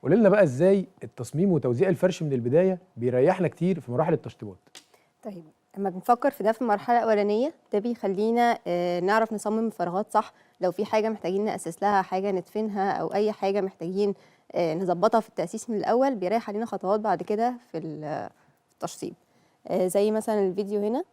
قولي لنا بقى ازاي التصميم وتوزيع الفرش من البدايه بيريحنا كتير في مراحل التشطيبات. طيب، لما بنفكر في ده في المرحلة الأولانية ده بيخلينا نعرف نصمم الفراغات صح. لو في حاجة محتاجين نأسس لها حاجة ندفنها أو أي حاجة محتاجين نظبطها في التأسيس من الأول، بيريح علينا خطوات بعد كده في التشطيب. زي مثلا الفيديو هنا،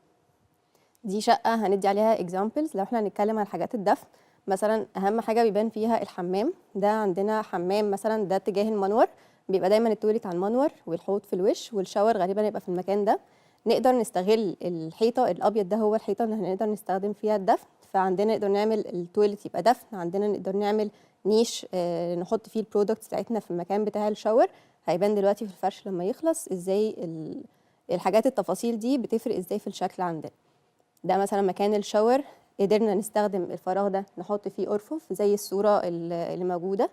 دي شقة هندي عليها examples. لو احنا هنتكلم عن حاجات الدفن، مثلا أهم حاجة بيبان فيها الحمام. ده عندنا حمام مثلا، ده اتجاه المنور، بيبقى دايما التويليت على المنور والحوض في الوش والشاور غالبا يبقى في المكان ده. نقدر نستغل الحيطة الأبيض ده، هو الحيطة اللي هنقدر نستخدم فيها الدفن. فعندنا نقدر نعمل التويليت يبقى دفن، عندنا نقدر نعمل نيش نحط فيه البرودكتس بتاعتنا في المكان بتاع الشاور. هيبان دلوقتي في الفرش لما يخلص ازاي الحاجات التفاصيل دي بتفرق ازاي في الشكل عندنا. ده مثلا مكان الشاور، قدرنا نستخدم الفراغ ده نحط فيه أرفف زي الصورة اللي موجودة.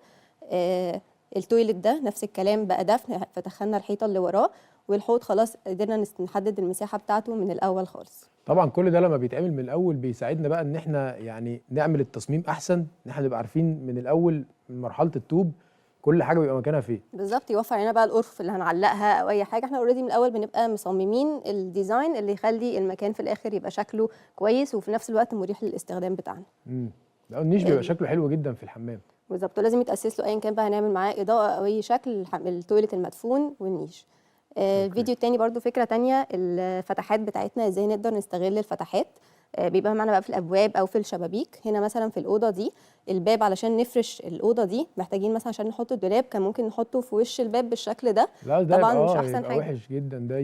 التويلت ده نفس الكلام بقى دفن، فتخلنا الحيطة اللي وراه. والحوض خلاص قدرنا نحدد المساحة بتاعته من الأول خالص. طبعا كل ده لما بيتعمل من الاول بيساعدنا بقى ان احنا يعني نعمل التصميم احسن، ان احنا نبقى عارفين من الاول من مرحله الطوب كل حاجه بيبقى مكانها فين. بالظبط، يوفر علينا بقى الأرفف اللي هنعلقها أو أي حاجة. احنا اوريدي من الأول بنبقى مصممين الديزاين اللي يخلي المكان في الآخر يبقى شكله كويس وفي نفس الوقت مريح للاستخدام بتاعنا. لا النيش بيبقى شكله حلو جدا في الحمام. بالظبط، لازم يتأسس له ايا كان بقى هنعمل معاه اضاءه او اي شكل، التويلت المدفون والنيش. الفيديو التاني برضو فكره تانية، الفتحات بتاعتنا ازاي نقدر نستغل الفتحات. بيبقى معانا بقى في الابواب او في الشبابيك. هنا مثلا في الاوضه دي، الباب علشان نفرش الاوضه دي محتاجين مثلا عشان نحط الدولاب كان ممكن نحطه في وش الباب بالشكل ده. لا ده طبعا يبقى مش احسن يبقى حاجه، وحش جدا ده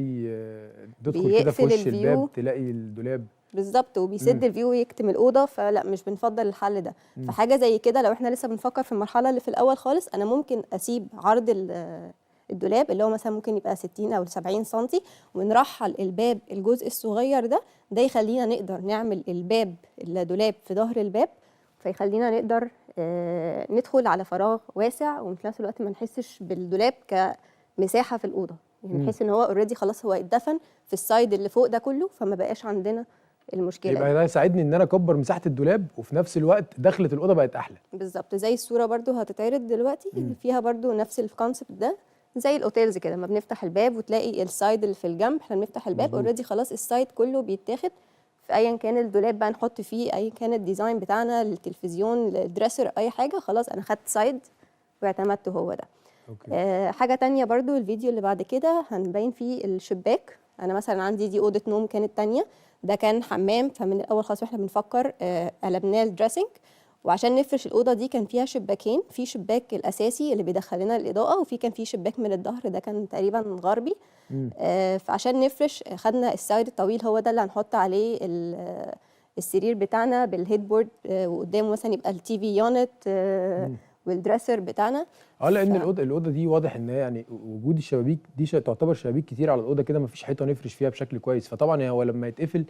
تدخل كده في بيقفل وش الباب الفيو. تلاقي الدولاب. بالظبط، وبيسد الفيو ويكتم الاوضه، فلا مش بنفضل الحل ده. فحاجه زي كده لو احنا لسه بنفكر في المرحله اللي في الاول خالص، انا ممكن اسيب عرض الدولاب اللي هو مثلا ممكن يبقى 60 او 70 سنتي، ونرحل الباب الجزء الصغير ده. ده يخلينا نقدر نعمل الدولاب في ظهر الباب، فيخلينا نقدر ندخل على فراغ واسع، وفي نفس الوقت ما نحسش بالدولاب كمساحه في الاوضه. يعني نحس ان هو اوريدي خلاص هو اتدفن في السايد اللي فوق ده كله، فما بقاش عندنا المشكله يبقى دي. ده يساعدني ان انا اكبر مساحه الدولاب وفي نفس الوقت دخلة الاوضه بقت احلى. بالظبط، زي الصوره برضو هتتعرض دلوقتي فيها برضو نفس الكونسبت ده. زي الاوتيلز كده، لما بنفتح الباب وتلاقي السايد اللي في الجنب، احنا بنفتح الباب مظبوط. اوريدي خلاص السايد كله بيتاخد في ايا كان الدولاب بقى نحط فيه ايا كان الديزاين بتاعنا، للتلفزيون للدريسر اي حاجه. خلاص انا خدت سايد واعتمدته هو ده. اوكي. حاجه تانية برضو، الفيديو اللي بعد كده هنبين فيه الشباك. انا مثلا عندي دي اوضه نوم كانت تانية، ده كان حمام. فمن الاول خالص واحنا بنفكر قلبناه الدريسنج. وعشان نفرش الاوضه دي كان فيها شباكين، في شباك الاساسي اللي بيدخل لنا الاضاءه، وفي كان في شباك من الظهر ده كان تقريبا غربي. فعشان نفرش خدنا السايد الطويل، هو ده اللي هنحط عليه السرير بتاعنا بالهيد بورد، وقدامه مثلا يبقى التي في يونت والدريسر بتاعنا. لان الاوضه دي واضح ان هي يعني وجود الشبابيك دي تعتبر شبابيك كتير على الاوضه كده، مفيش حيطه نفرش فيها بشكل كويس، فطبعا هو لما يتقفل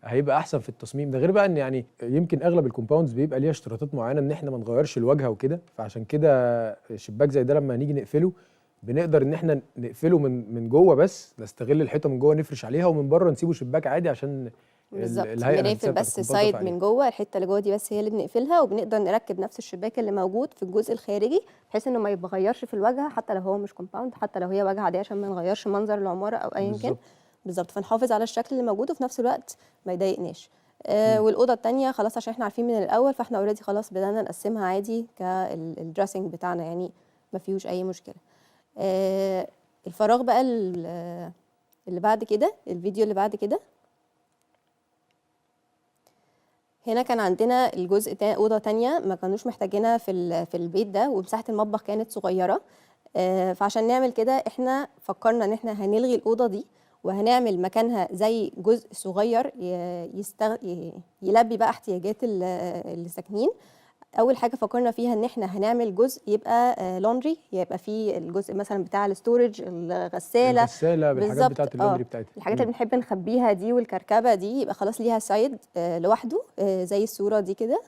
هيبقى احسن في التصميم ده. غير بقى ان يعني يمكن اغلب الكومباوندز بيبقى ليها اشتراطات معينه ان احنا ما نغيرش الواجهه وكده، فعشان كده شباك زي ده لما نيجي نقفله بنقدر ان احنا نقفله من جوه، بس نستغل الحيطه من جوه نفرش عليها، ومن بره نسيبه شباك عادي عشان بالظبط، الهيئه بنقفل الهندسيه بتاعت بس الكومباوند تقف سايد عليها. من جوه، الحته اللي جوه دي بس هي اللي بنقفلها، وبنقدر نركب نفس الشباك اللي موجود في الجزء الخارجي بحيث انه ما يتغيرش في الواجهه، حتى لو هو مش كومباوند، حتى لو هي واجهه عاديه، عشان ما نغيرش منظر العماره او ايا كان. بالظبط. بالظبط، فنحافظ على الشكل اللي موجود وفي نفس الوقت ما يضايقناش. والاوضه الثانيه خلاص عشان احنا عارفين من الاول، فاحنا اوريدي خلاص بدانا نقسمها عادي كالدريسنج بتاعنا، يعني ما فيهوش اي مشكله. الفراغ بقى اللي بعد كده، الفيديو اللي بعد كده، هنا كان عندنا الجزء أوضة تانية ما كانوش محتاجينها في البيت ده، ومساحة المطبخ كانت صغيرة. فعشان نعمل كده احنا فكرنا ان احنا هنلغي الأوضة دي وهنعمل مكانها زي جزء صغير يلبي بقى احتياجات اللي ساكنين. اول حاجه فكرنا فيها ان احنا هنعمل جزء يبقى لوندري، يبقى فيه الجزء مثلا بتاع الستورج، الغساله. الغساله بالحاجات بتاعت بالظبط، اللوندري بتاعتها. الحاجات اللي بنحب نخبيها دي والكركبه دي يبقى خلاص ليها سايد لوحده، زي الصوره دي كده.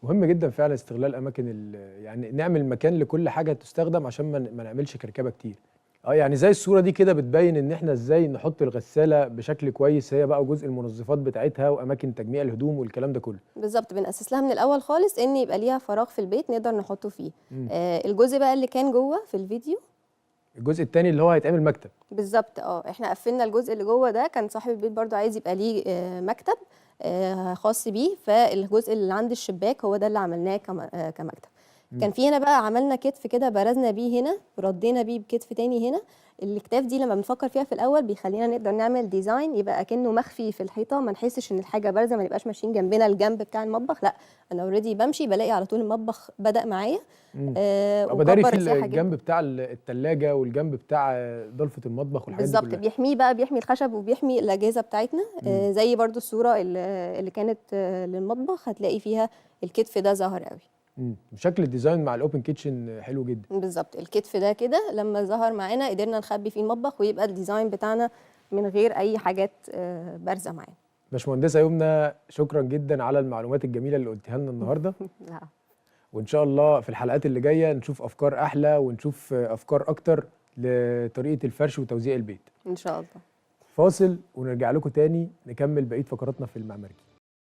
مهم جدا فعلا استغلال اماكن يعني نعمل مكان لكل حاجه تستخدم عشان ما نعملش كركبه كتير. يعني زي الصوره دي كده بتبين ان احنا ازاي نحط الغساله بشكل كويس، هي بقى جزء المنظفات بتاعتها واماكن تجميع الهدوم والكلام ده كله. بالظبط، بنأسس لها من الاول خالص ان يبقى ليها فراغ في البيت نقدر نحطه فيه. مم. الجزء بقى اللي كان جوه في الفيديو، الجزء الثاني اللي هو هيتعمل مكتب. بالظبط. احنا قفلنا الجزء اللي جوه ده، كان صاحب البيت برضو عايز يبقى ليه مكتب خاص بيه، فالجزء اللي عند الشباك هو ده اللي عملناه كمكتب. كان في هنا بقى عملنا كتف كده برزنا بيه هنا وردينا بيه بكتف تاني هنا. الاكتاف دي لما بنفكر فيها في الاول بيخلينا نقدر نعمل ديزاين يبقى اكنه مخفي في الحيطه، ما نحسش ان الحاجه بارزه، ما نبقاش ماشيين جنبنا الجنب بتاع المطبخ، لا انا اوريدي بمشي بلاقي على طول المطبخ بدأ معايا. بداري في مساحه جدا. الجنب بتاع الثلاجه والجنب بتاع ضلفه المطبخ والحاجات دي بالظبط، كلها. بيحمي الخشب وبيحمي الاجهزه بتاعتنا. زي برضو الصوره اللي كانت للمطبخ هتلاقي فيها الكتف ده ظهر قوي. شكل الديزاين مع الاوبن كيتشن حلو جدا. بالظبط، الكتف ده كده لما ظهر معانا قدرنا نخبي فيه المطبخ ويبقى الديزاين بتاعنا من غير اي حاجات بارزه معانا. باشمهندسه يمنى، شكرا جدا على المعلومات الجميله اللي قلتيها لنا النهارده. وان شاء الله في الحلقات اللي جايه نشوف افكار احلى ونشوف افكار اكتر لطريقه الفرش وتوزيع البيت ان شاء الله. فاصل ونرجع لكم تاني نكمل بقيه فقراتنا في المعماري.